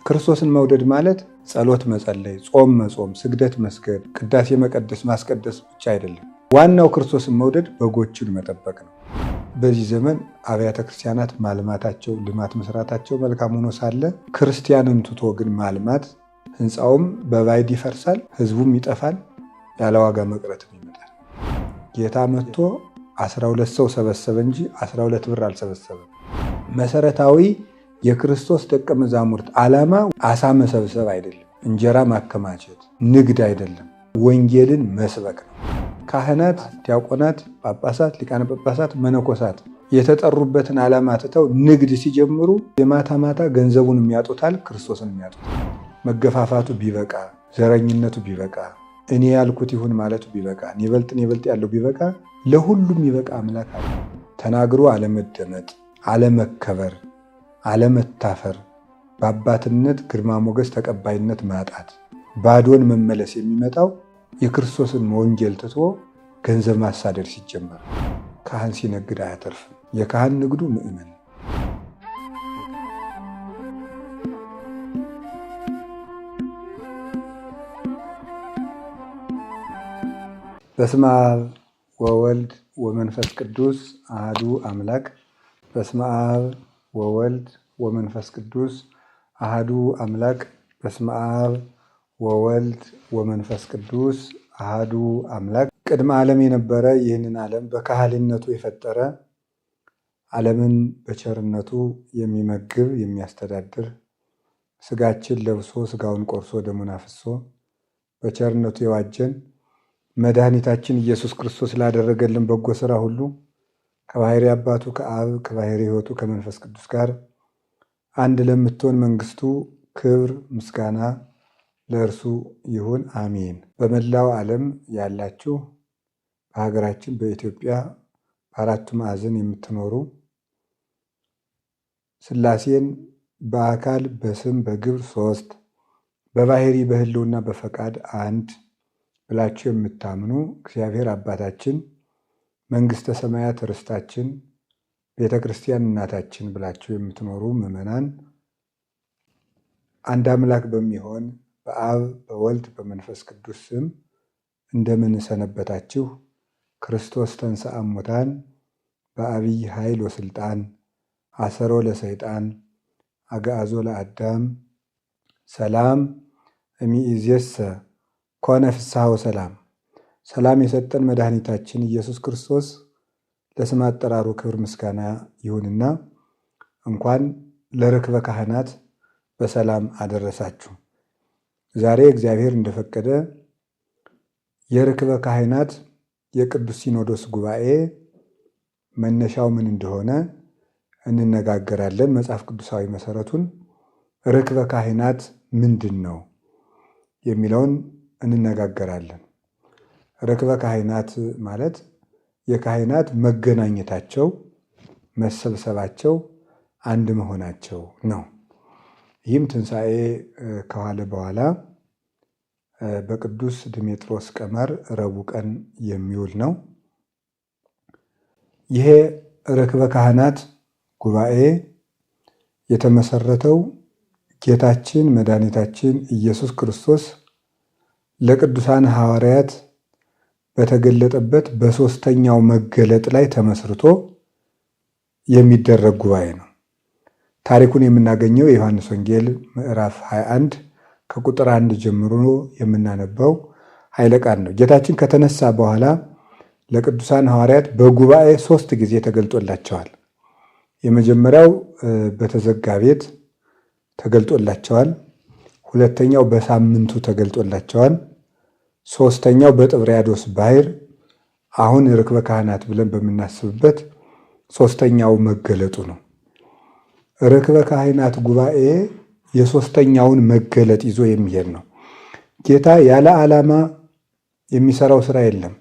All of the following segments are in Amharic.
ክርስቶስን መውደድ ማለት ጸሎት መጸለይ፣ ጾም መጾም፣ ስግደት መስገድ፣ ቅዳሴ መቀደስ ማስቀደስ ብቻ አይደለም። ዋናው ክርስቶስን መውደድ በጎችን መጠበቅ ነው። በዚህ ዘመን አብያተ ክርስቲያናት ማልማታቸው፣ ልማት መስራታቸው መልካም ሆኖ ሳለ ክርስቲያንን ትቶ ግን ማልማት ህንፃውም በባዕድ ይፈርሳል፣ ህዝቡም ይጠፋል፣ ያለ ዋጋ መቅረትም ይመጣል። ጌታ መጥቶ 12 ሰው ሰበሰበ እንጂ 12 ብር አልሰበሰበም። መሰረታዊ የክርስቶስ ደቀ መዛሙርት ዓላማ አሳ መሰብሰብ አይደለም፣ እንጀራ ማከማቸት፣ ንግድ አይደለም፣ ወንጌልን መስበክ ነው። ካህናት፣ ዲያቆናት፣ ጳጳሳት፣ ሊቃነ ጳጳሳት፣ መነኮሳት የተጠሩበትን ዓላማ ትተው ንግድ ሲጀምሩ የማታ ማታ ገንዘቡን የሚያጡታል፣ ክርስቶስን የሚያጡታል። መገፋፋቱ ቢበቃ፣ ዘረኝነቱ ቢበቃ፣ እኔ ያልኩት ይሁን ማለቱ ቢበቃ፣ እኔ ያለው ቢበቃ፣ ለሁሉም ይበቃ አምላክ አለ። ተናግሮ አለመደመጥ፣ አለመከበር፣ አለመታፈር፣ በአባትነት ግርማ ሞገስ ተቀባይነት ማጣት፣ ባዶን መመለስ የሚመጣው የክርስቶስን ወንጌል ትቶ ገንዘብ ማሳደድ ሲጀመር። ካህን ሲነግድ አያተርፍም። የካህን ንግዱ ምእመን። በስመ አብ ወወልድ ወመንፈስ ቅዱስ አሐዱ አምላክ። በስመ አብ ወወልድ ወመንፈስ ቅዱስ አሐዱ አምላክ። በስመ አብ ወወልድ ወመንፈስ ቅዱስ አሐዱ አምላክ። ቅድመ ዓለም የነበረ ይህንን ዓለም በካህሊነቱ የፈጠረ ዓለምን በቸርነቱ የሚመግብ የሚያስተዳድር ስጋችን ለብሶ ስጋውን ቆርሶ ደሙን አፍሶ በቸርነቱ የዋጀን መድኃኒታችን ኢየሱስ ክርስቶስ ላደረገልን በጎ ሥራ ሁሉ ከባሕርይ አባቱ ከአብ ከባሕርይ ሕይወቱ ከመንፈስ ቅዱስ ጋር አንድ ለምትሆን መንግሥቱ ክብር ምስጋና ለእርሱ ይሁን አሜን። በመላው ዓለም ያላችሁ በሀገራችን በኢትዮጵያ በአራቱ ማዕዘን የምትኖሩ ሥላሴን በአካል በስም በግብር ሦስት በባሕርይ በሕልውና በፈቃድ አንድ ብላችሁ የምታምኑ እግዚአብሔር አባታችን፣ መንግሥተ ሰማያት ርስታችን፣ ቤተ ክርስቲያን እናታችን ብላችሁ የምትኖሩ ምዕመናን አንድ አምላክ በሚሆን በአብ በወልድ በመንፈስ ቅዱስ ስም እንደምን ሰነበታችሁ? ክርስቶስ ተንሥአ እሙታን በዐቢይ ኃይል ወሥልጣን አሰሮ ለሰይጣን አግዓዞ ለአዳም ሰላም እምይእዜሰ ኮነ ፍስሐ ወሰላም። ሰላም የሰጠን መድኃኒታችን ኢየሱስ ክርስቶስ ለስም አጠራሩ ክብር ምስጋና ይሁንና እንኳን ለርክበ ካህናት በሰላም አደረሳችሁ። ዛሬ እግዚአብሔር እንደፈቀደ የርክበ ካህናት የቅዱስ ሲኖዶስ ጉባኤ መነሻው ምን እንደሆነ እንነጋገራለን። መጽሐፍ ቅዱሳዊ መሰረቱን ርክበ ካህናት ምንድን ነው የሚለውን እንነጋገራለን። ርክበ ካህናት ማለት የካህናት መገናኘታቸው፣ መሰብሰባቸው፣ አንድ መሆናቸው ነው። ይህም ትንሣኤ ከዋለ በኋላ በቅዱስ ድሜጥሮስ ቀመር ረቡዕ ቀን የሚውል ነው። ይሄ ርክበ ካህናት ጉባኤ የተመሰረተው ጌታችን መድኃኒታችን ኢየሱስ ክርስቶስ ለቅዱሳን ሐዋርያት በተገለጠበት በሦስተኛው መገለጥ ላይ ተመስርቶ የሚደረግ ጉባኤ ነው። ታሪኩን የምናገኘው የዮሐንስ ወንጌል ምዕራፍ 21 ከቁጥር 1 ጀምሮ የምናነባው ኃይለ ቃል ነው። ጌታችን ከተነሳ በኋላ ለቅዱሳን ሐዋርያት በጉባኤ 3 ጊዜ ተገልጦላቸዋል። የመጀመሪያው በተዘጋ ቤት ተገልጦላቸዋል። ሁለተኛው በሳምንቱ ተገልጦላቸዋል። ሦስተኛው በጥብርያዶስ ባሕር አሁን ርክበ ካህናት ብለን በምናስብበት 3ኛው መገለጡ ነው። ርክበ ካህናት ጉባኤ የሦስተኛውን መገለጥ ይዞ የሚሄድ ነው። ጌታ ያለ ዓላማ የሚሰራው ስራ የለም።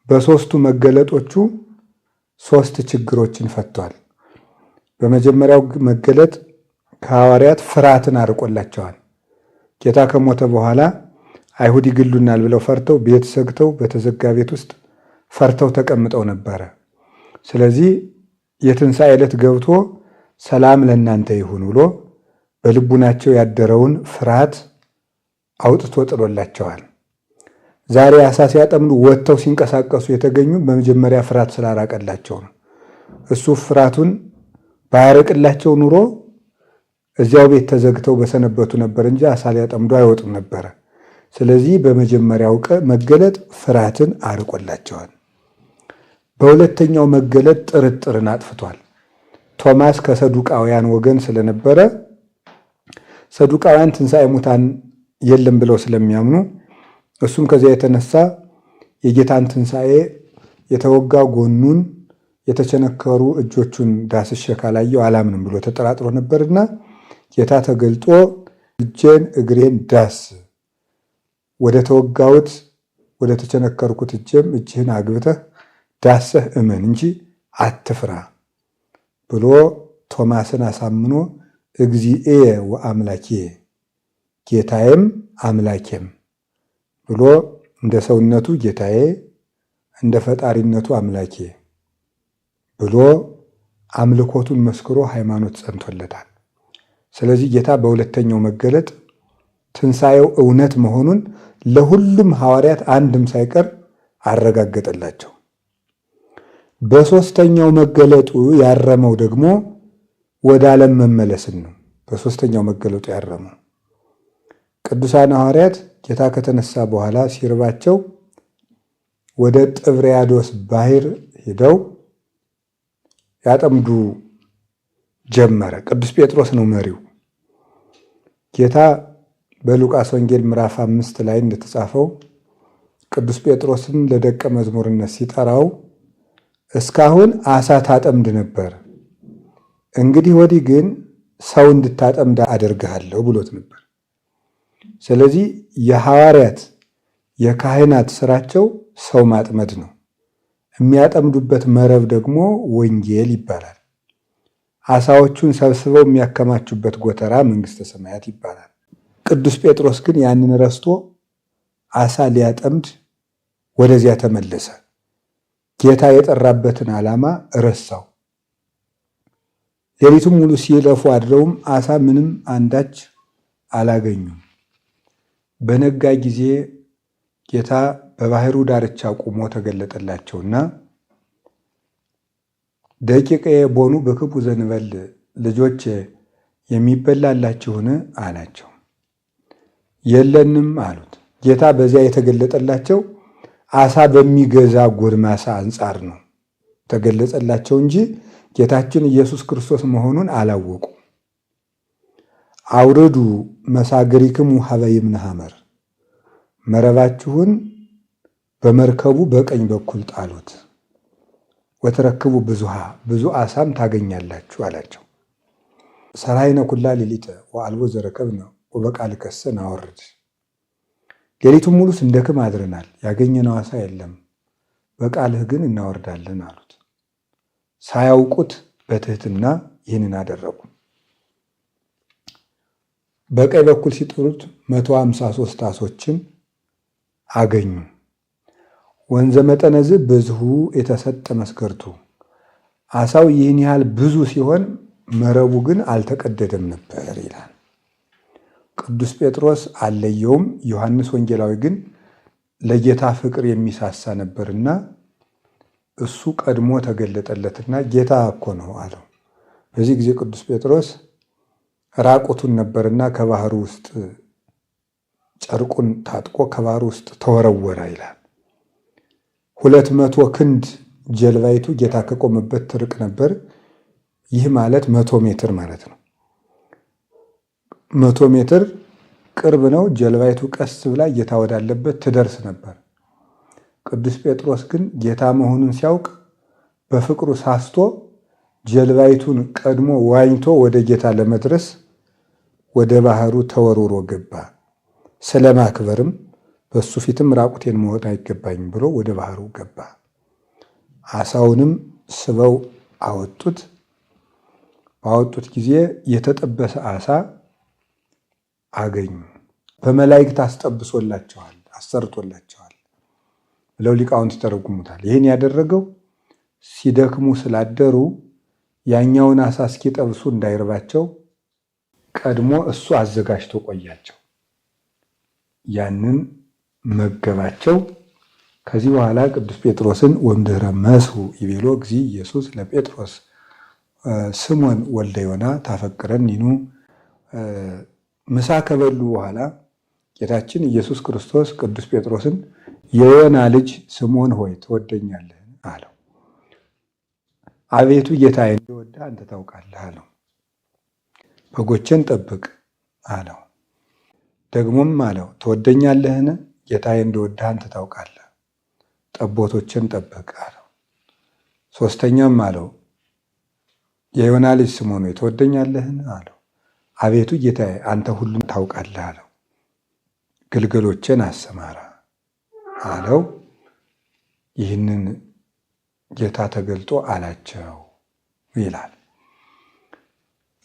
በሦስቱ መገለጦቹ 3 ችግሮችን ፈቷል። በመጀመሪያው መገለጥ ከሐዋርያት ፍርሃትን አርቆላቸዋል። ጌታ ከሞተ በኋላ አይሁድ ይገሉናል ብለው ፈርተው ቤት ዘግተው በተዘጋ ቤት ውስጥ ፈርተው ተቀምጠው ነበረ። ስለዚህ የትንሣኤ ዕለት ገብቶ ሰላም ለእናንተ ይሁን ብሎ በልቡናቸው ያደረውን ፍርሃት አውጥቶ ጥሎላቸዋል። ዛሬ አሳ ሲያጠምዱ ወጥተው ሲንቀሳቀሱ የተገኙ በመጀመሪያ ፍርሃት ስላራቀላቸው ነው። እሱ ፍርሃቱን ባያረቅላቸው ኑሮ እዚያው ቤት ተዘግተው በሰነበቱ ነበር እንጂ አሳ ሊያጠምዱ አይወጡም ነበረ። ስለዚህ በመጀመሪያው መገለጥ ፍርሃትን አርቆላቸዋል። በሁለተኛው መገለጥ ጥርጥርን አጥፍቷል። ቶማስ ከሰዱቃውያን ወገን ስለነበረ ሰዱቃውያን ትንሣኤ ሙታን የለም ብለው ስለሚያምኑ እሱም ከዚያ የተነሳ የጌታን ትንሣኤ የተወጋ ጎኑን የተቸነከሩ እጆቹን ዳስሼ ካላየው አላምንም ብሎ ተጠራጥሮ ነበርና ጌታ ተገልጦ እጄን እግሬን ዳስ፣ ወደ ተወጋሁት ወደ ተቸነከርኩት እጄም እጅህን አግብተህ ዳሰህ እመን እንጂ አትፍራ ብሎ ቶማስን አሳምኖ እግዚእየ ወአምላኬ ጌታዬም አምላኬም ብሎ እንደ ሰውነቱ ጌታዬ እንደ ፈጣሪነቱ አምላኬ ብሎ አምልኮቱን መስክሮ ሃይማኖት ጸንቶለታል። ስለዚህ ጌታ በሁለተኛው መገለጥ ትንሣኤው እውነት መሆኑን ለሁሉም ሐዋርያት አንድም ሳይቀር አረጋገጠላቸው። በሦስተኛው መገለጡ ያረመው ደግሞ ወደ ዓለም መመለስን ነው። በሦስተኛው መገለጡ ያረመው ቅዱሳን ሐዋርያት ጌታ ከተነሳ በኋላ ሲርባቸው ወደ ጥብርያዶስ ባህር ሄደው ያጠምዱ ጀመረ። ቅዱስ ጴጥሮስ ነው መሪው። ጌታ በሉቃስ ወንጌል ምዕራፍ 5 ላይ እንደተጻፈው ቅዱስ ጴጥሮስን ለደቀ መዝሙርነት ሲጠራው እስካሁን አሳ ታጠምድ ነበር፣ እንግዲህ ወዲህ ግን ሰው እንድታጠምድ አደርግሃለሁ ብሎት ነበር። ስለዚህ የሐዋርያት የካህናት ስራቸው ሰው ማጥመድ ነው። የሚያጠምዱበት መረብ ደግሞ ወንጌል ይባላል። አሳዎቹን ሰብስበው የሚያከማቹበት ጎተራ መንግሥተ ሰማያት ይባላል። ቅዱስ ጴጥሮስ ግን ያንን ረስቶ አሳ ሊያጠምድ ወደዚያ ተመለሰ። ጌታ የጠራበትን ዓላማ ረሳው። ሌሊቱም ሙሉ ሲለፉ አድረውም አሳ ምንም አንዳች አላገኙም። በነጋ ጊዜ ጌታ በባህሩ ዳርቻ ቆሞ ተገለጠላቸውና ደቂቀየ ቦኑ በክቡ ዘንበል ልጆች የሚበላላችሁን አላቸው። የለንም አሉት። ጌታ በዚያ የተገለጠላቸው አሳ በሚገዛ ጎልማሳ አንጻር ነው ተገለጸላቸው እንጂ ጌታችን ኢየሱስ ክርስቶስ መሆኑን አላወቁ። አውርዱ መሳግሪክሙ ሀበ ይምነ ሐመር፣ መረባችሁን በመርከቡ በቀኝ በኩል ጣሉት፣ ወተረክቡ ብዙሃ፣ ብዙ አሳም ታገኛላችሁ አላቸው። ሰራይነ ኩላ ሌሊተ ወአልቦ ዘረከብነ ወበቃልከሰ ናወርድ፣ ሌሊቱን ሙሉ ስንደክም አድረናል፣ ያገኘነው አሳ የለም፣ በቃልህ ግን እናወርዳለን አሉት። ሳያውቁት በትህትና ይህንን አደረጉ። በቀኝ በኩል ሲጥሉት 153 አሶችን አገኙ። ወንዘ መጠነዝ ብዙሁ የተሰጠ መስገርቱ፣ አሳው ይህን ያህል ብዙ ሲሆን መረቡ ግን አልተቀደደም ነበር ይላል። ቅዱስ ጴጥሮስ አልለየውም። ዮሐንስ ወንጌላዊ ግን ለጌታ ፍቅር የሚሳሳ ነበርና እሱ ቀድሞ ተገለጠለትና ጌታ እኮ ነው አለው። በዚህ ጊዜ ቅዱስ ጴጥሮስ ራቁቱን ነበርና ከባህሩ ውስጥ ጨርቁን ታጥቆ ከባህሩ ውስጥ ተወረወረ ይላል። 200 ክንድ ጀልባይቱ ጌታ ከቆመበት ትርቅ ነበር። ይህ ማለት 100 ሜትር ማለት ነው። 100 ሜትር ቅርብ ነው። ጀልባይቱ ቀስ ብላ ጌታ ወዳለበት ትደርስ ነበር። ቅዱስ ጴጥሮስ ግን ጌታ መሆኑን ሲያውቅ በፍቅሩ ሳስቶ ጀልባይቱን ቀድሞ ዋኝቶ ወደ ጌታ ለመድረስ ወደ ባህሩ ተወርውሮ ገባ። ስለማክበርም በሱ ፊትም ራቁቴን መሆን አይገባኝም ብሎ ወደ ባህሩ ገባ። አሳውንም ስበው አወጡት። ባወጡት ጊዜ የተጠበሰ አሳ አገኙ። በመላእክት አስጠብሶላቸዋል፣ አሰርቶላቸዋል ብለው ሊቃውንት ይተረጉሙታል። ይህን ያደረገው ሲደክሙ ስላደሩ ያኛውን አሳ እስኪጠብሱ እንዳይርባቸው ቀድሞ እሱ አዘጋጅቶ ቆያቸው። ያንን መገባቸው። ከዚህ በኋላ ቅዱስ ጴጥሮስን ወምድኅረ መስሑ ይቤሎ እግዚእ ኢየሱስ ለጴጥሮስ ስምዖን ወልደ ዮና ታፈቅረኒኑ። ምሳ ከበሉ በኋላ ጌታችን ኢየሱስ ክርስቶስ ቅዱስ ጴጥሮስን የዮና ልጅ ስምዖን ሆይ ትወደኛለህ አለው። አቤቱ ጌታዬ እንደወደህ አንተ ታውቃለህ አለው። በጎቼን ጠብቅ አለው። ደግሞም አለው ትወደኛለህን? ጌታዬ እንደወደህ አንተ ታውቃለህ። ጠቦቶችን ጠብቅ አለው። ሶስተኛም አለው የዮና ልጅ ስምዖን ሆይ ትወደኛለህን? አለው። አቤቱ ጌታዬ አንተ ሁሉን ታውቃለህ አለው። ግልገሎችን አሰማራ አለው። ይህንን ጌታ ተገልጦ አላቸው ይላል።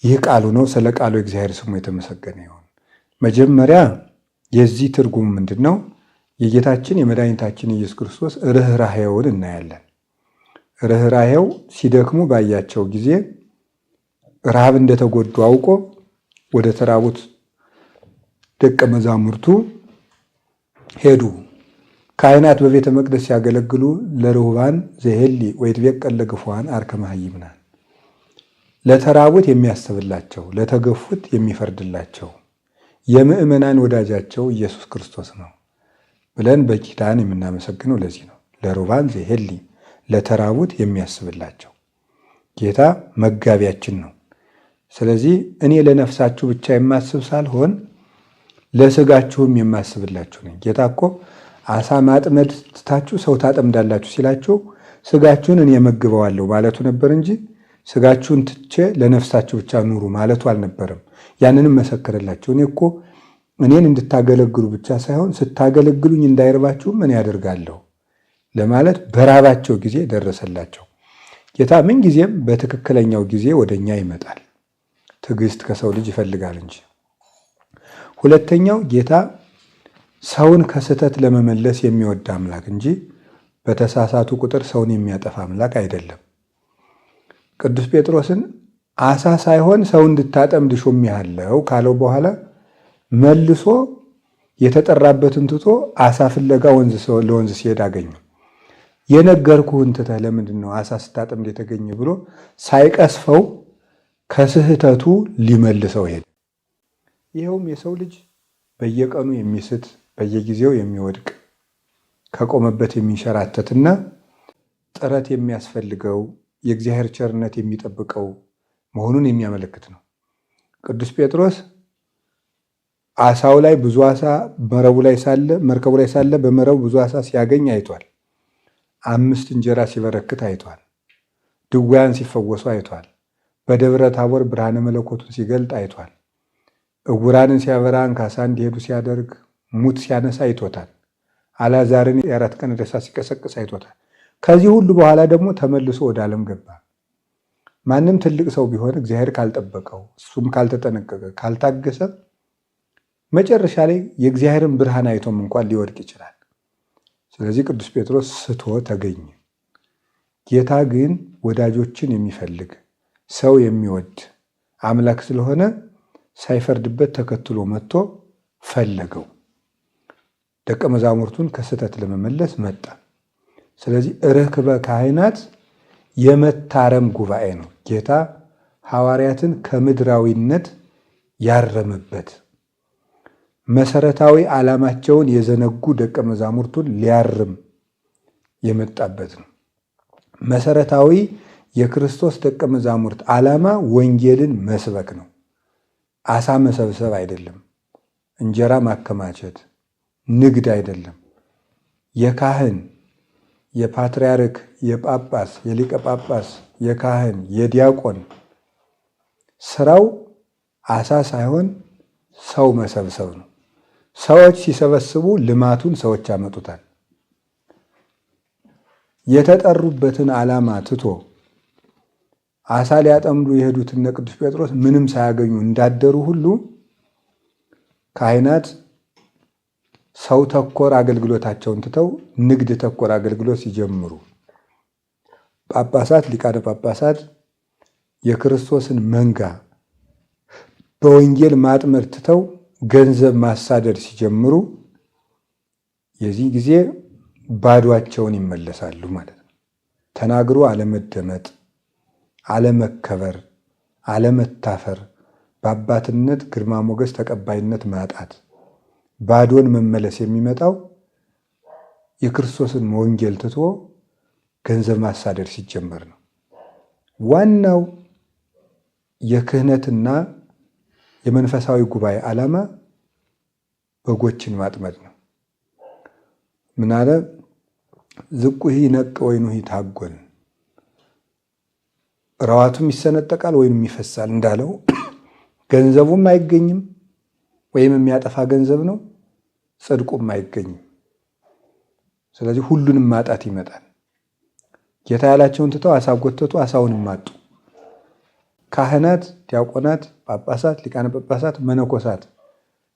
ይህ ቃሉ ነው። ስለ ቃሉ እግዚአብሔር ስሙ የተመሰገነ ይሁን። መጀመሪያ የዚህ ትርጉም ምንድን ነው? የጌታችን የመድኃኒታችን ኢየሱስ ክርስቶስ ርኅራኄውን እናያለን። ርኅራኄው ሲደክሙ ባያቸው ጊዜ ረሃብ እንደተጎዱ አውቆ ወደ ተራቡት ደቀ መዛሙርቱ ሄዱ። ካህናት በቤተ መቅደስ ሲያገለግሉ ለርሁባን ዘሄሊ ወይትቤቀል ለግፉዓን አርከ መሃይምናን፣ ለተራቡት የሚያስብላቸው ለተገፉት የሚፈርድላቸው የምእመናን ወዳጃቸው ኢየሱስ ክርስቶስ ነው ብለን በኪዳን የምናመሰግነው ለዚህ ነው። ለርሁባን ዘሄሊ ለተራቡት የሚያስብላቸው ጌታ መጋቢያችን ነው። ስለዚህ እኔ ለነፍሳችሁ ብቻ የማስብ ሳልሆን ለስጋችሁም የማስብላችሁ ነኝ። ጌታ እኮ አሳ ማጥመድ ትታችሁ ሰው ታጠምዳላችሁ ሲላችሁ ስጋችሁን እኔ እመግበዋለሁ ማለቱ ነበር እንጂ ስጋችሁን ትቼ ለነፍሳችሁ ብቻ ኑሩ ማለቱ አልነበረም። ያንንም መሰከረላቸው። እኔ እኮ እኔን እንድታገለግሉ ብቻ ሳይሆን ስታገለግሉኝ እንዳይርባችሁም እኔ ያደርጋለሁ ለማለት በራባቸው ጊዜ ደረሰላቸው። ጌታ ምንጊዜም በትክክለኛው ጊዜ ወደኛ ይመጣል። ትዕግስት ከሰው ልጅ ይፈልጋል እንጂ። ሁለተኛው ጌታ ሰውን ከስህተት ለመመለስ የሚወድ አምላክ እንጂ በተሳሳቱ ቁጥር ሰውን የሚያጠፋ አምላክ አይደለም። ቅዱስ ጴጥሮስን አሳ ሳይሆን ሰው እንድታጠምድ ሾሜሃለሁ ካለው በኋላ መልሶ የተጠራበትን ትቶ አሳ ፍለጋ ለወንዝ ሲሄድ አገኘው። የነገርኩህን ትተህ ለምንድን ነው አሳ ስታጠምድ የተገኘ ብሎ ሳይቀስፈው ከስህተቱ ሊመልሰው ሄደ። ይኸውም የሰው ልጅ በየቀኑ የሚስት በየጊዜው የሚወድቅ ከቆመበት የሚንሸራተትና ጥረት የሚያስፈልገው የእግዚአብሔር ቸርነት የሚጠብቀው መሆኑን የሚያመለክት ነው። ቅዱስ ጴጥሮስ አሳው ላይ ብዙ አሳ መርከቡ ላይ ሳለ በመረቡ ብዙ አሳ ሲያገኝ አይቷል። 5 እንጀራ ሲበረክት አይቷል። ድውያን ሲፈወሱ አይቷል። በደብረ ታቦር ብርሃነ መለኮቱን ሲገልጥ አይቷል። ዕውራንን ሲያበራ አንካሳ እንዲሄዱ ሲያደርግ ሙት ሲያነሳ አይቶታል። አልዓዛርን የ4 ቀን ሬሳ ሲቀሰቅስ አይቶታል። ከዚህ ሁሉ በኋላ ደግሞ ተመልሶ ወደ ዓለም ገባ። ማንም ትልቅ ሰው ቢሆን እግዚአብሔር ካልጠበቀው፣ እሱም ካልተጠነቀቀ፣ ካልታገሰ መጨረሻ ላይ የእግዚአብሔርን ብርሃን አይቶም እንኳን ሊወድቅ ይችላል። ስለዚህ ቅዱስ ጴጥሮስ ስቶ ተገኘ። ጌታ ግን ወዳጆችን የሚፈልግ ሰው የሚወድ አምላክ ስለሆነ ሳይፈርድበት ተከትሎ መጥቶ ፈለገው። ደቀ መዛሙርቱን ከስህተት ለመመለስ መጣ። ስለዚህ ርክበ ካህናት የመታረም ጉባኤ ነው። ጌታ ሐዋርያትን ከምድራዊነት ያረመበት መሰረታዊ ዓላማቸውን የዘነጉ ደቀ መዛሙርቱን ሊያርም የመጣበት ነው። መሰረታዊ የክርስቶስ ደቀ መዛሙርት ዓላማ ወንጌልን መስበክ ነው። አሳ መሰብሰብ አይደለም። እንጀራ ማከማቸት፣ ንግድ አይደለም። የካህን የፓትርያርክ የጳጳስ የሊቀ ጳጳስ የካህን የዲያቆን ስራው አሳ ሳይሆን ሰው መሰብሰብ ነው። ሰዎች ሲሰበስቡ ልማቱን ሰዎች ያመጡታል። የተጠሩበትን ዓላማ ትቶ አሳ ሊያጠምዱ የሄዱት እነ ቅዱስ ጴጥሮስ ምንም ሳያገኙ እንዳደሩ ሁሉ ካህናት ሰው ተኮር አገልግሎታቸውን ትተው ንግድ ተኮር አገልግሎት ሲጀምሩ፣ ጳጳሳት ሊቃነ ጳጳሳት የክርስቶስን መንጋ በወንጌል ማጥመድ ትተው ገንዘብ ማሳደድ ሲጀምሩ የዚህ ጊዜ ባዷቸውን ይመለሳሉ ማለት ነው። ተናግሮ አለመደመጥ፣ አለመከበር፣ አለመታፈር፣ በአባትነት ግርማ ሞገስ ተቀባይነት ማጣት፣ ባዶን መመለስ የሚመጣው የክርስቶስን ወንጌል ትቶ ገንዘብ ማሳደድ ሲጀመር ነው። ዋናው የክህነትና የመንፈሳዊ ጉባኤ ዓላማ በጎችን ማጥመድ ነው። ምን አለ? ዝቁሂ ነቅ ወይኑሂ ታጎል፣ ረዋቱም ይሰነጠቃል ወይኑም ይፈሳል እንዳለው ገንዘቡም አይገኝም ወይም የሚያጠፋ ገንዘብ ነው፣ ጽድቁም አይገኝም። ስለዚህ ሁሉንም ማጣት ይመጣል። ጌታ ያላቸውን ትተው አሳ ጎተቱ፣ አሳውንም ማጡ። ካህናት፣ ዲያቆናት፣ ጳጳሳት፣ ሊቃነ ጳጳሳት፣ መነኮሳት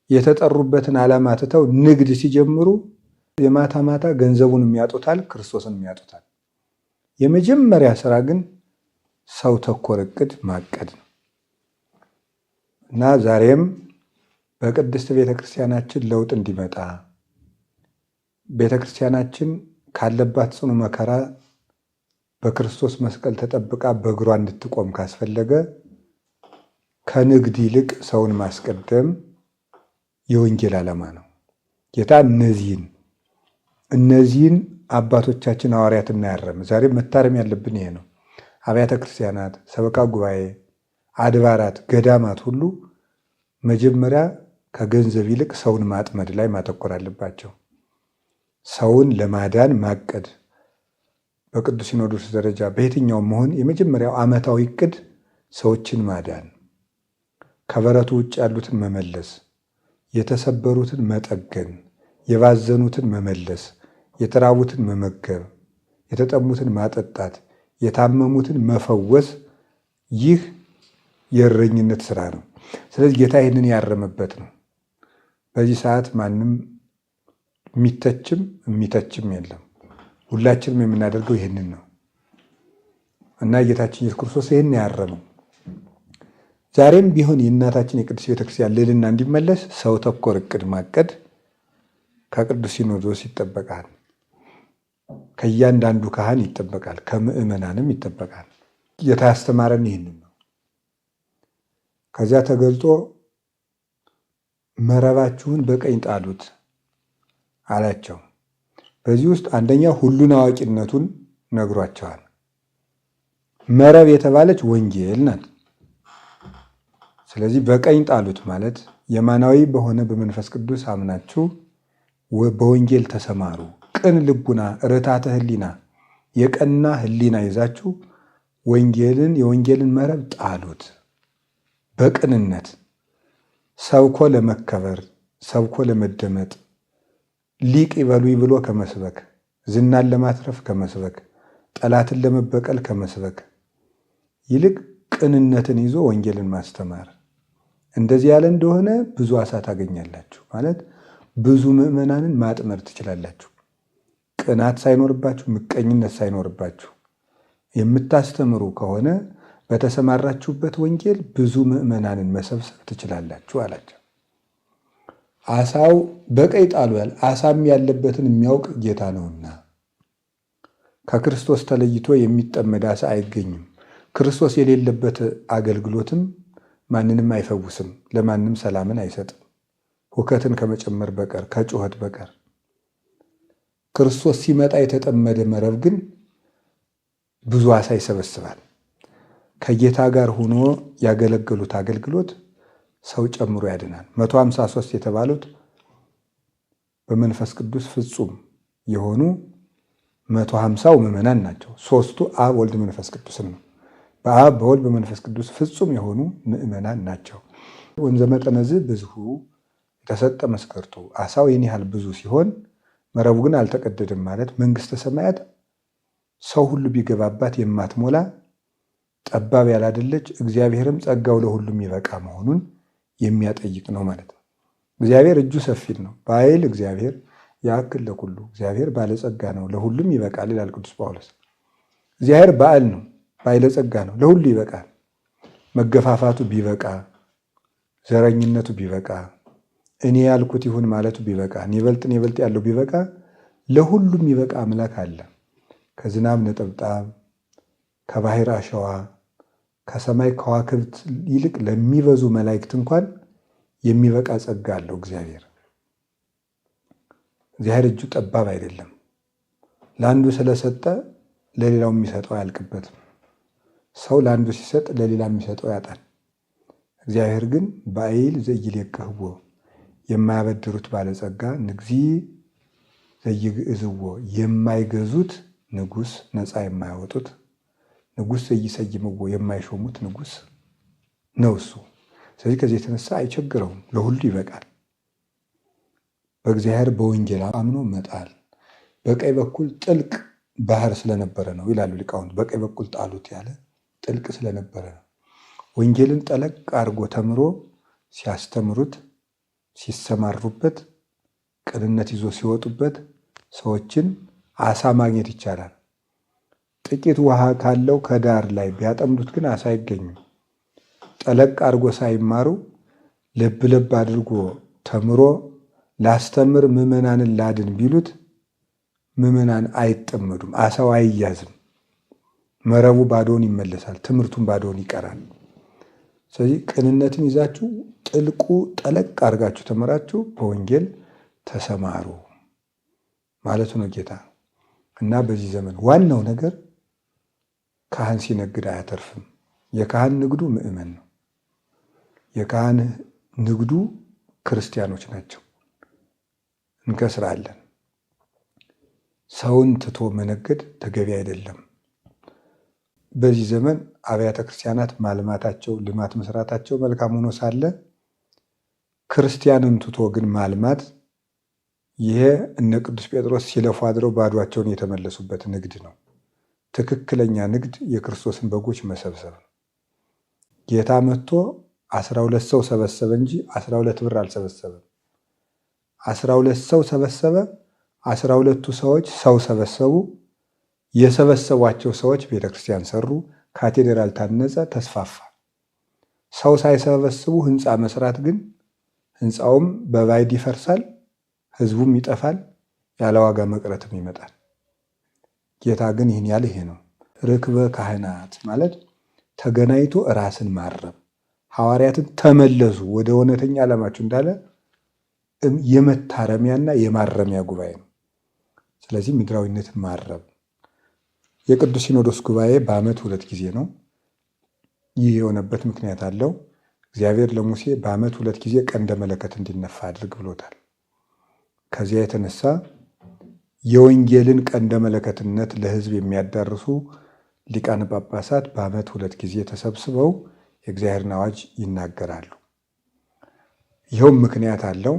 የተጠሩበትን ዓላማ ትተው ንግድ ሲጀምሩ የማታ ማታ ገንዘቡንም ያጡታል፣ ክርስቶስንም ያጡታል። የመጀመሪያ ስራ ግን ሰው ተኮር እቅድ ማቀድ ነው እና ዛሬም በቅድስት ቤተክርስቲያናችን ለውጥ እንዲመጣ ቤተክርስቲያናችን ካለባት ጽኑ መከራ በክርስቶስ መስቀል ተጠብቃ በእግሯ እንድትቆም ካስፈለገ ከንግድ ይልቅ ሰውን ማስቀደም የወንጌል ዓላማ ነው። ጌታ እነዚህን አባቶቻችን ሐዋርያትና ያረመ። ዛሬ መታረም ያለብን ይሄ ነው። አብያተ ክርስቲያናት፣ ሰበካ ጉባኤ፣ አድባራት፣ ገዳማት ሁሉ መጀመሪያ ከገንዘብ ይልቅ ሰውን ማጥመድ ላይ ማተኮር አለባቸው። ሰውን ለማዳን ማቀድ በቅዱስ ሲኖዶስ ደረጃ በየትኛውም መሆን የመጀመሪያው ዓመታዊ እቅድ ሰዎችን ማዳን፣ ከበረቱ ውጭ ያሉትን መመለስ፣ የተሰበሩትን መጠገን፣ የባዘኑትን መመለስ፣ የተራቡትን መመገብ፣ የተጠሙትን ማጠጣት፣ የታመሙትን መፈወስ። ይህ የእረኝነት ስራ ነው። ስለዚህ ጌታ ይህንን ያረመበት ነው። በዚህ ሰዓት ማንም የሚተችም የሚተችም የለም። ሁላችንም የምናደርገው ይህንን ነው እና ጌታችን ኢየሱስ ክርስቶስ ይህን ያረመው። ዛሬም ቢሆን የእናታችን የቅድስት ቤተክርስቲያን ልዕልና እንዲመለስ ሰው ተኮር እቅድ ማቀድ ከቅዱስ ሲኖዶስ ይጠበቃል፣ ከእያንዳንዱ ካህን ይጠበቃል፣ ከምዕመናንም ይጠበቃል። ጌታ ያስተማረን ይህንን ነው። ከዚያ ተገልጦ መረባችሁን በቀኝ ጣሉት አላቸው። በዚህ ውስጥ አንደኛ ሁሉን አዋቂነቱን ነግሯቸዋል። መረብ የተባለች ወንጌል ናት። ስለዚህ በቀኝ ጣሉት ማለት የማናዊ በሆነ በመንፈስ ቅዱስ አምናችሁ በወንጌል ተሰማሩ። ቅን ልቡና፣ ርታተ ህሊና፣ የቀና ህሊና ይዛችሁ የወንጌልን መረብ ጣሉት። በቅንነት ሰብኮ ለመከበር፣ ሰብኮ ለመደመጥ፣ ሊቅ ይበሉኝ ብሎ ከመስበክ፣ ዝናን ለማትረፍ ከመስበክ፣ ጠላትን ለመበቀል ከመስበክ ይልቅ ቅንነትን ይዞ ወንጌልን ማስተማር። እንደዚህ ያለ እንደሆነ ብዙ ዓሣ ታገኛላችሁ ማለት ብዙ ምዕመናንን ማጥመድ ትችላላችሁ። ቅናት ሳይኖርባችሁ፣ ምቀኝነት ሳይኖርባችሁ የምታስተምሩ ከሆነ በተሰማራችሁበት ወንጌል ብዙ ምዕመናንን መሰብሰብ ትችላላችሁ አላቸው። ዓሣው በቀኝ ጣሉ ያለ ዓሣም ያለበትን የሚያውቅ ጌታ ነውና ከክርስቶስ ተለይቶ የሚጠመድ ዓሣ አይገኝም። ክርስቶስ የሌለበት አገልግሎትም ማንንም አይፈውስም፣ ለማንም ሰላምን አይሰጥም፣ ሁከትን ከመጨመር በቀር ከጩኸት በቀር። ክርስቶስ ሲመጣ የተጠመደ መረብ ግን ብዙ ዓሣ ይሰበስባል። ከጌታ ጋር ሆኖ ያገለገሉት አገልግሎት ሰው ጨምሮ ያድናል። 153 የተባሉት በመንፈስ ቅዱስ ፍጹም የሆኑ 150ው ምዕመናን ናቸው። ሦስቱ አብ፣ ወልድ፣ መንፈስ ቅዱስን ነው። በአብ በወልድ በመንፈስ ቅዱስ ፍጹም የሆኑ ምዕመናን ናቸው። ወንዘ መጠነ ዝህ ብዙ የተሰጠ መስከርቱ፣ ዓሣው ይህን ያህል ብዙ ሲሆን መረቡ ግን አልተቀደደም ማለት መንግሥተ ሰማያት ሰው ሁሉ ቢገባባት የማትሞላ ጠባብ ያላደለች፣ እግዚአብሔርም ጸጋው ለሁሉም ይበቃ መሆኑን የሚያጠይቅ ነው ማለት ነው። እግዚአብሔር እጁ ሰፊ ነው። በኃይል እግዚአብሔር ያክል ለኩሉ፣ እግዚአብሔር ባለጸጋ ነው ለሁሉም ይበቃል ይላል ቅዱስ ጳውሎስ። እግዚአብሔር በዓል ነው፣ ባለጸጋ ነው፣ ለሁሉ ይበቃል። መገፋፋቱ ቢበቃ፣ ዘረኝነቱ ቢበቃ፣ እኔ ያልኩት ይሁን ማለቱ ቢበቃ፣ እኔ በልጥ ያለው ቢበቃ፣ ለሁሉም ይበቃ አምላክ አለ። ከዝናብ ነጠብጣብ፣ ከባህር አሸዋ፣ ከሰማይ ከዋክብት ይልቅ ለሚበዙ መላእክት እንኳን የሚበቃ ጸጋ አለው እግዚአብሔር። እግዚአብሔር እጁ ጠባብ አይደለም። ለአንዱ ስለሰጠ ለሌላው የሚሰጠው አያልቅበትም። ሰው ለአንዱ ሲሰጥ ለሌላ የሚሰጠው ያጣል። እግዚአብሔር ግን ባይል ዘይሌቅህዎ የማያበድሩት ባለጸጋ ንግዚ ዘይግእዝዎ የማይገዙት ንጉሥ ነፃ የማያወጡት ንጉሥ ዘይሰይምዎ የማይሾሙት ንጉሥ ነው እሱ። ስለዚህ ከዚህ የተነሳ አይቸግረውም፣ ለሁሉ ይበቃል። በእግዚአብሔር በወንጌል አምኖ መጣል በቀኝ በኩል ጥልቅ ባህር ስለነበረ ነው ይላሉ ሊቃውንት። በቀኝ በኩል ጣሉት ያለ ጥልቅ ስለነበረ ነው። ወንጌልን ጠለቅ አድርጎ ተምሮ ሲያስተምሩት ሲሰማሩበት ቅንነት ይዞ ሲወጡበት ሰዎችን አሳ ማግኘት ይቻላል። ጥቂት ውሃ ካለው ከዳር ላይ ቢያጠምዱት ግን አሳ አይገኝም። ጠለቅ አድርጎ ሳይማሩ ልብ ልብ አድርጎ ተምሮ ላስተምር ምዕመናንን ላድን ቢሉት ምዕመናን አይጠመዱም፣ አሳው አይያዝም፣ መረቡ ባዶውን ይመለሳል፣ ትምህርቱን ባዶውን ይቀራል። ስለዚህ ቅንነትን ይዛችሁ ጥልቁ ጠለቅ አድርጋችሁ ተመራችሁ በወንጌል ተሰማሩ ማለቱ ነው ጌታ። እና በዚህ ዘመን ዋናው ነገር ካህን ሲነግድ አያተርፍም። የካህን ንግዱ ምዕመን ነው። የካህን ንግዱ ክርስቲያኖች ናቸው። እንከስራለን። ሰውን ትቶ መነገድ ተገቢ አይደለም። በዚህ ዘመን አብያተ ክርስቲያናት ማልማታቸው ልማት መስራታቸው መልካም ሆኖ ሳለ ክርስቲያንን ትቶ ግን ማልማት ይሄ እነ ቅዱስ ጴጥሮስ ሲለፉ አድረው ባዷቸውን የተመለሱበት ንግድ ነው። ትክክለኛ ንግድ የክርስቶስን በጎች መሰብሰብ ነው። ጌታ መጥቶ 12 ሰው ሰበሰበ እንጂ 12 ብር አልሰበሰበም። 12 ሰው ሰበሰበ። 12ቱ ሰዎች ሰው ሰበሰቡ። የሰበሰቧቸው ሰዎች ቤተክርስቲያን ሰሩ። ካቴድራል ታነጸ፣ ተስፋፋ። ሰው ሳይሰበስቡ ህንፃ መስራት ግን ህንፃውም በባዕድ ይፈርሳል፣ ህዝቡም ይጠፋል፣ ያለ ዋጋ መቅረትም ይመጣል። ጌታ ግን ይህን ያለ ይሄ ነው። ርክበ ካህናት ማለት ተገናኝቶ ራስን ማረም፣ ሐዋርያትን ተመለሱ ወደ እውነተኛ ዓላማችሁ እንዳለ የመታረሚያና የማረሚያ ጉባኤ ነው። ስለዚህ ምድራዊነትን ማረም የቅዱስ ሲኖዶስ ጉባኤ በዓመት 2 ጊዜ ነው። ይህ የሆነበት ምክንያት አለው። እግዚአብሔር ለሙሴ በዓመት 2 ጊዜ ቀንደ መለከት እንዲነፋ አድርግ ብሎታል። ከዚያ የተነሳ የወንጌልን ቀንደ መለከትነት ለሕዝብ የሚያዳርሱ ሊቃነ ጳጳሳት በዓመት 2 ጊዜ ተሰብስበው የእግዚአብሔርን አዋጅ ይናገራሉ። ይኸውም ምክንያት አለው።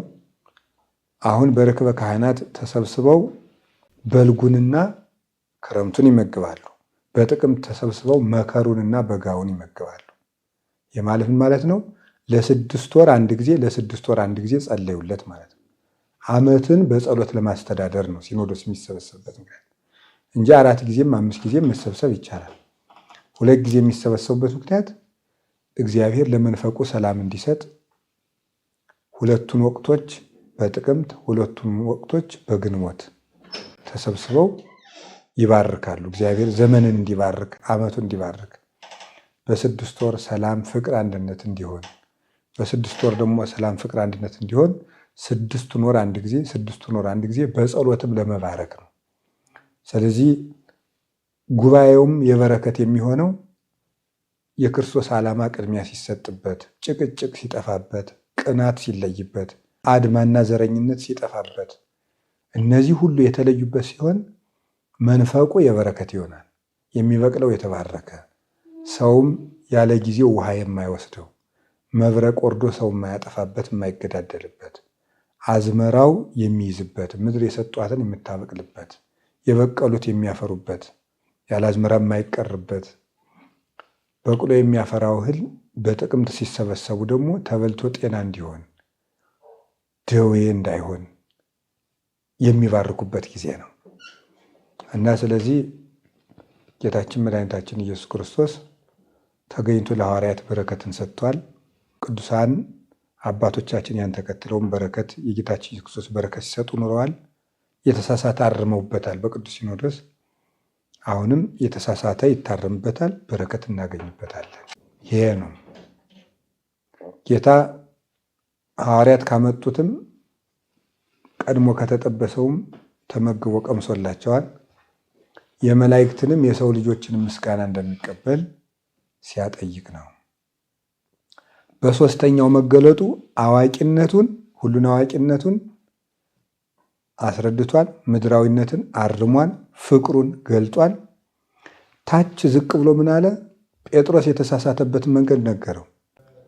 አሁን በርክበ ካህናት ተሰብስበው በልጉንና ክረምቱን ይመግባሉ። በጥቅምት ተሰብስበው መከሩንና በጋውን ይመግባሉ። የማለት ምን ማለት ነው? ለ6 ወር አንድ ጊዜ ለ6 ወር አንድ ጊዜ ጸለዩለት ማለት ነው። ዓመትን በጸሎት ለማስተዳደር ነው ሲኖዶስ የሚሰበሰብበት ምክንያት እንጂ 4 ጊዜም 5 ጊዜም መሰብሰብ ይቻላል። 2 ጊዜ የሚሰበሰቡበት ምክንያት እግዚአብሔር ለመንፈቁ ሰላም እንዲሰጥ 2ቱን ወቅቶች በጥቅምት 2ቱን ወቅቶች በግንቦት ተሰብስበው ይባርካሉ። እግዚአብሔር ዘመንን እንዲባርክ ዓመቱን እንዲባርክ በ6 ወር ሰላም፣ ፍቅር፣ አንድነት እንዲሆን በ6 ወር ደግሞ ሰላም፣ ፍቅር፣ አንድነት እንዲሆን 6ቱን ወር አንድ ጊዜ 6ቱን ወር አንድ ጊዜ በጸሎትም ለመባረክ ነው። ስለዚህ ጉባኤውም የበረከት የሚሆነው የክርስቶስ ዓላማ ቅድሚያ ሲሰጥበት፣ ጭቅጭቅ ሲጠፋበት፣ ቅናት ሲለይበት፣ አድማና ዘረኝነት ሲጠፋበት፣ እነዚህ ሁሉ የተለዩበት ሲሆን መንፈቁ የበረከት ይሆናል። የሚበቅለው የተባረከ ሰውም ያለ ጊዜው ውሃ የማይወስደው መብረቅ ወርዶ ሰው የማያጠፋበት የማይገዳደልበት አዝመራው የሚይዝበት ምድር የሰጧትን የምታበቅልበት የበቀሉት የሚያፈሩበት ያለ አዝመራ የማይቀርበት በቅሎ የሚያፈራው እህል በጥቅምት ሲሰበሰቡ ደግሞ ተበልቶ ጤና እንዲሆን ደዌ እንዳይሆን የሚባርኩበት ጊዜ ነው እና ስለዚህ ጌታችን መድኃኒታችን ኢየሱስ ክርስቶስ ተገኝቶ ለሐዋርያት በረከትን ሰጥቷል። ቅዱሳን አባቶቻችን ያን ተከትለውም በረከት የጌታችን ኢየሱስ ክርስቶስ በረከት ሲሰጡ ኑረዋል። የተሳሳተ አርመውበታል በቅዱስ ሲኖዶስ። አሁንም የተሳሳተ ይታረምበታል፣ በረከት እናገኝበታለን። ይሄ ነው ጌታ ሐዋርያት ካመጡትም ቀድሞ ከተጠበሰውም ተመግቦ ቀምሶላቸዋል። የመላእክትንም የሰው ልጆችንም ምስጋና እንደሚቀበል ሲያጠይቅ ነው። በሶስተኛው መገለጡ አዋቂነቱን ሁሉን አዋቂነቱን አስረድቷል። ምድራዊነትን አርሟል። ፍቅሩን ገልጧል። ታች ዝቅ ብሎ ምን አለ? ጴጥሮስ የተሳሳተበትን መንገድ ነገረው።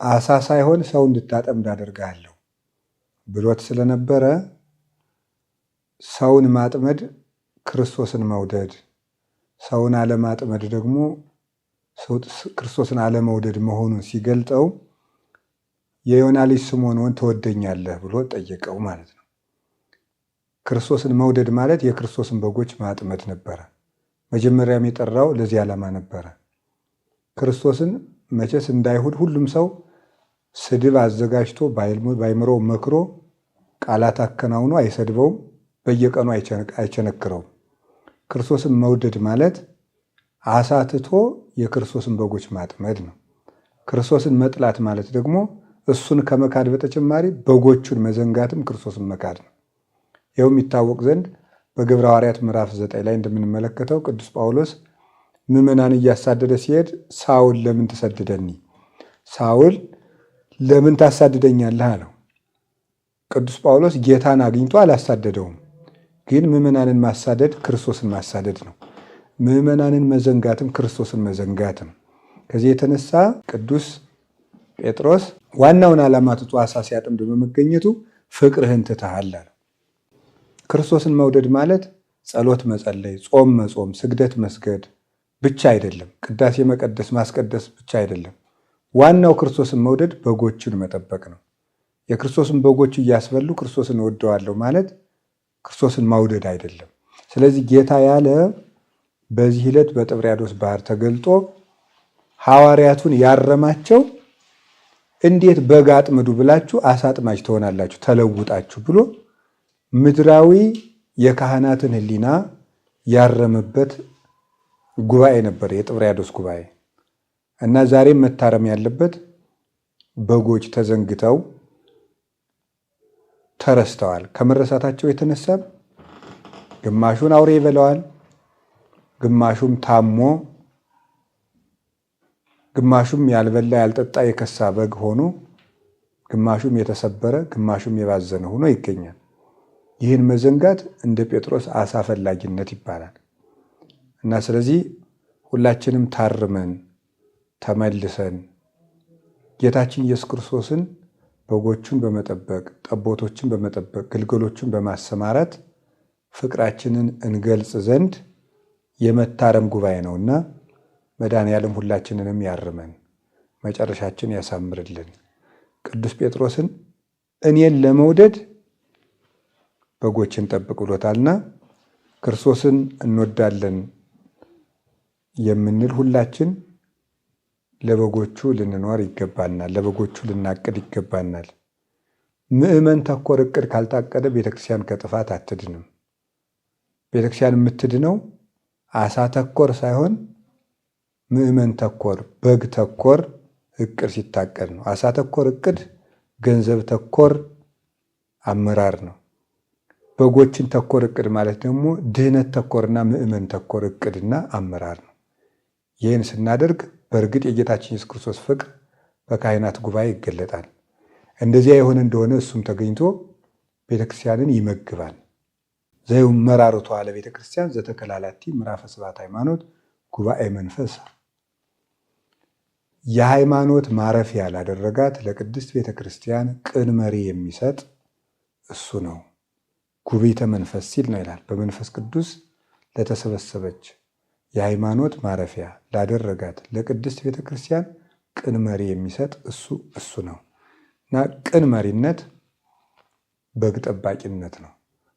አሳ ሳይሆን ሰው እንድታጠምድ አደርግሃለሁ ብሎት ስለነበረ ሰውን ማጥመድ ክርስቶስን መውደድ፣ ሰውን አለማጥመድ ደግሞ ክርስቶስን አለመውደድ መሆኑን ሲገልጠው የዮና ልጅ ስምዖን ትወደኛለህ ብሎ ጠየቀው ማለት ነው። ክርስቶስን መውደድ ማለት የክርስቶስን በጎች ማጥመድ ነበረ። መጀመሪያም የጠራው ለዚህ ዓላማ ነበረ። ክርስቶስን መቼስ እንዳይሁድ ሁሉም ሰው ስድብ አዘጋጅቶ ባይምሮው መክሮ ቃላት አከናውኖ አይሰድበውም፣ በየቀኑ አይቸነክረውም። ክርስቶስን መውደድ ማለት አሳትቶ የክርስቶስን በጎች ማጥመድ ነው። ክርስቶስን መጥላት ማለት ደግሞ እሱን ከመካድ በተጨማሪ በጎቹን መዘንጋትም ክርስቶስን መካድ ነው። ይኸው የሚታወቅ ዘንድ በግብረ ሐዋርያት ምዕራፍ 9 ላይ እንደምንመለከተው ቅዱስ ጳውሎስ ምዕመናን እያሳደደ ሲሄድ ሳውል ለምን ትሰድደኒ? ሳውል ለምን ታሳድደኛለህ አለው። ቅዱስ ጳውሎስ ጌታን አግኝቶ አላሳደደውም። ግን ምዕመናንን ማሳደድ ክርስቶስን ማሳደድ ነው። ምዕመናንን መዘንጋትም ክርስቶስን መዘንጋት ነው። ከዚህ የተነሳ ቅዱስ ጴጥሮስ ዋናውን ዓላማ ትቶ ዓሣ ሲያጠምድ በመገኘቱ ፍቅርህን ትተሃል አለው። ክርስቶስን መውደድ ማለት ጸሎት መጸለይ፣ ጾም መጾም፣ ስግደት መስገድ ብቻ አይደለም። ቅዳሴ መቀደስ ማስቀደስ ብቻ አይደለም። ዋናው ክርስቶስን መውደድ በጎቹን መጠበቅ ነው። የክርስቶስን በጎች እያስበሉ ክርስቶስን እወደዋለሁ ማለት ክርስቶስን መውደድ አይደለም። ስለዚህ ጌታ ያለ በዚህ ዕለት በጥብርያዶስ ባህር ተገልጦ ሐዋርያቱን ያረማቸው እንዴት በግ አጥምዱ ብላችሁ አሳ አጥማጅ ትሆናላችሁ ተለውጣችሁ ብሎ ምድራዊ የካህናትን ሕሊና ያረመበት ጉባኤ ነበር የጥብርያዶስ ጉባኤ። እና ዛሬም መታረም ያለበት በጎች ተዘንግተው ተረስተዋል። ከመረሳታቸው የተነሳ ግማሹን አውሬ ይበላዋል፣ ግማሹም ታሞ፣ ግማሹም ያልበላ ያልጠጣ የከሳ በግ ሆኖ፣ ግማሹም የተሰበረ ግማሹም የባዘነ ሆኖ ይገኛል። ይህን መዘንጋት እንደ ጴጥሮስ አሳ ፈላጊነት ይባላል። እና ስለዚህ ሁላችንም ታርመን ተመልሰን ጌታችን ኢየሱስ ክርስቶስን በጎቹን በመጠበቅ ጠቦቶችን በመጠበቅ ግልገሎችን በማሰማራት ፍቅራችንን እንገልጽ ዘንድ የመታረም ጉባኤ ነውና መድኃኔዓለም ሁላችንንም ያርመን፣ መጨረሻችን ያሳምርልን። ቅዱስ ጴጥሮስን እኔን ለመውደድ በጎችን ጠብቅ ብሎታልና ክርስቶስን እንወዳለን የምንል ሁላችን ለበጎቹ ልንኖር ይገባናል። ለበጎቹ ልናቅድ ይገባናል። ምዕመን ተኮር እቅድ ካልታቀደ ቤተክርስቲያን ከጥፋት አትድንም። ቤተክርስቲያን የምትድነው አሳ ተኮር ሳይሆን ምዕመን ተኮር በግ ተኮር እቅድ ሲታቀድ ነው። አሳ ተኮር እቅድ ገንዘብ ተኮር አመራር ነው። በጎችን ተኮር እቅድ ማለት ደግሞ ድህነት ተኮርና ምዕመን ተኮር እቅድና አመራር ነው። ይህን ስናደርግ በእርግጥ የጌታችን ኢየሱስ ክርስቶስ ፍቅር በካህናት ጉባኤ ይገለጣል። እንደዚያ የሆነ እንደሆነ እሱም ተገኝቶ ቤተክርስቲያንን ይመግባል። ዘእምመራርቱ አለ ቤተክርስቲያን ዘተከላላቲ ምዕራፈ ስብሐት ሃይማኖት ጉባኤ መንፈስ። የሃይማኖት ማረፊያ ላደረጋት ለቅድስት ቤተክርስቲያን ቅን መሪ የሚሰጥ እሱ ነው። ጉባኤተ መንፈስ ሲል ነው ይላል። በመንፈስ ቅዱስ ለተሰበሰበች የሃይማኖት ማረፊያ ላደረጋት ለቅድስት ቤተክርስቲያን ቅን መሪ የሚሰጥ እሱ ነው እና ቅን መሪነት በግ ጠባቂነት ነው።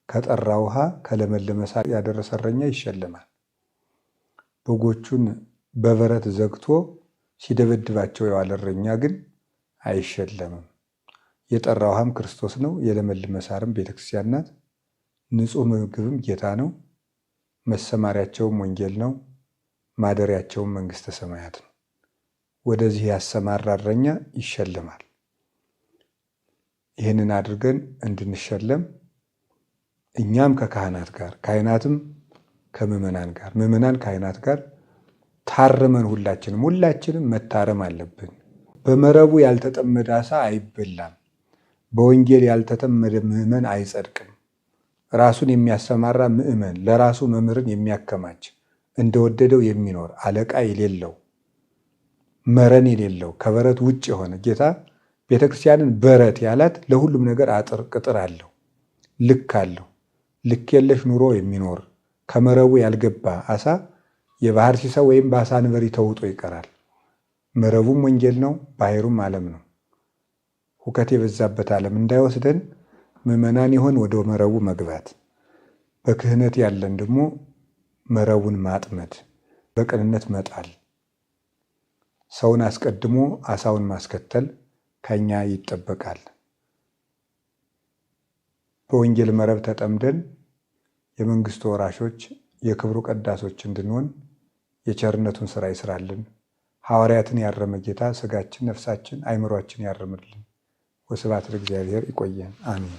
ከጠራ ውሃ ከለመለመ ሳር ያደረሰ እረኛ ይሸለማል። በጎቹን በበረት ዘግቶ ሲደበድባቸው የዋለ እረኛ ግን አይሸለምም። የጠራ ውሃም ክርስቶስ ነው። የለመለመ ሳርም ቤተክርስቲያን ናት። ንጹሕ ምግብም ጌታ ነው። መሰማሪያቸውም ወንጌል ነው። ማደሪያቸውም መንግሥተ ሰማያት ነው። ወደዚህ ያሰማራ እረኛ ይሸለማል። ይህንን አድርገን እንድንሸለም እኛም ከካህናት ጋር፣ ካህናትም ከምዕመናን ጋር፣ ምዕመናን ካህናት ጋር ታርመን ሁላችንም መታረም አለብን። በመረቡ ያልተጠመደ ዓሣ አይበላም። በወንጌል ያልተጠመደ ምዕመን አይጸድቅም። ራሱን የሚያሰማራ ምዕመን ለራሱ መምህርን የሚያከማች እንደወደደው የሚኖር አለቃ የሌለው መረን የሌለው ከበረት ውጭ የሆነ ጌታ ቤተክርስቲያንን በረት ያላት ለሁሉም ነገር አጥር ቅጥር አለው፣ ልክ አለው። ልክ የለሽ ኑሮ የሚኖር ከመረቡ ያልገባ ዓሣ የባህር ሲሳይ ወይም በዓሣ አንበሪ ተውጦ ይቀራል። መረቡም ወንጌል ነው፣ ባህሩም ዓለም ነው። ሁከት የበዛበት ዓለም እንዳይወስደን ምዕመናን ይሆን ወደ መረቡ መግባት፣ በክህነት ያለን ደግሞ መረቡን ማጥመድ፣ በቅንነት መጣል፣ ሰውን አስቀድሞ ዓሣውን ማስከተል ከኛ ይጠበቃል። በወንጌል መረብ ተጠምደን የመንግስቱ ወራሾች የክብሩ ቀዳሶች እንድንሆን የቸርነቱን ስራ ይስራልን። ሐዋርያትን ያረመ ጌታ ስጋችን፣ ነፍሳችን፣ አይምሯችን ያርምልን። ወስብሐት ለእግዚአብሔር። ይቆየን። አሜን።